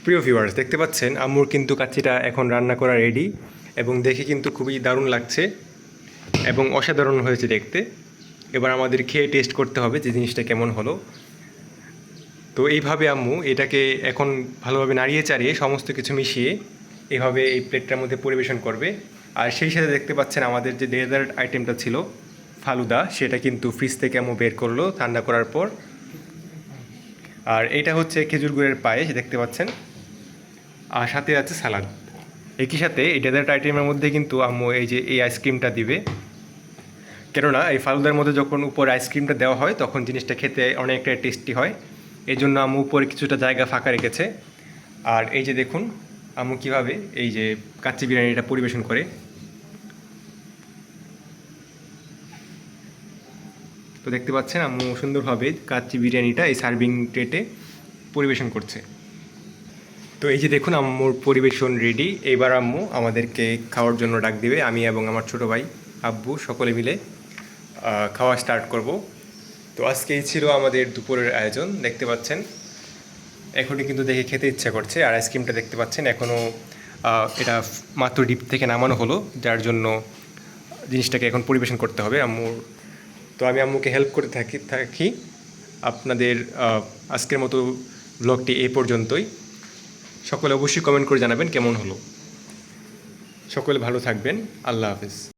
প্রিয় ভিউয়ার্স, দেখতে পাচ্ছেন আম্মুর কিন্তু কাচ্চিটা এখন রান্না করা রেডি এবং দেখে কিন্তু খুবই দারুণ লাগছে এবং অসাধারণ হয়েছে দেখতে। এবার আমাদের খেয়ে টেস্ট করতে হবে যে জিনিসটা কেমন হলো। তো এইভাবে আম্মু এটাকে এখন ভালোভাবে নাড়িয়ে চাড়িয়ে সমস্ত কিছু মিশিয়ে এইভাবে এই প্লেটটার মধ্যে পরিবেশন করবে। আর সেই সাথে দেখতে পাচ্ছেন আমাদের যে ডেজার্ট আইটেমটা ছিল ফালুদা, সেটা কিন্তু ফ্রিজ থেকে আম্মু বের করলো ঠান্ডা করার পর। আর এইটা হচ্ছে খেজুর গুড়ের পায়েস, দেখতে পাচ্ছেন। আর সাথে আছে সালাদ। একই সাথে এই ডেজার্ট আইটেমের মধ্যে কিন্তু আম্মু এই যে এই আইসক্রিমটা দিবে, কেননা এই ফালুদার মধ্যে যখন উপরে আইসক্রিমটা দেওয়া হয় তখন জিনিসটা খেতে অনেকটা টেস্টি হয়। এই জন্য আম্মু উপরে কিছুটা জায়গা ফাঁকা রেখেছে। আর এই যে দেখুন আম্মু কীভাবে এই যে কাচ্চি বিরিয়ানিটা পরিবেশন করে। তো দেখতে পাচ্ছেন আম্মু সুন্দরভাবে কাচ্চি বিরিয়ানিটা এই সার্ভিং ট্রেতে পরিবেশন করছে। তো এই যে দেখুন আম্মুর পরিবেশন রেডি। এইবার আম্মু আমাদেরকে খাওয়ার জন্য ডাক দিবে। আমি এবং আমার ছোটো ভাই আব্বু সকলে মিলে খাওয়া স্টার্ট করব। তো আজকে এই ছিল আমাদের দুপুরের আয়োজন, দেখতে পাচ্ছেন। এখনই কিন্তু দেখে খেতে ইচ্ছা করছে। আর আইসক্রিমটা দেখতে পাচ্ছেন এখনও এটা মাত্র ডিপ থেকে নামানো হলো, যার জন্য জিনিসটাকে এখন পরিবেশন করতে হবে আম্মুর। তো আমি আম্মুকে হেল্প করতে থাকি। আপনাদের আজকের মতো ব্লগটি এই পর্যন্তই। সকলে অবশ্যই কমেন্ট করে জানাবেন কেমন হলো। সকলে ভালো থাকবেন। আল্লাহ হাফেজ।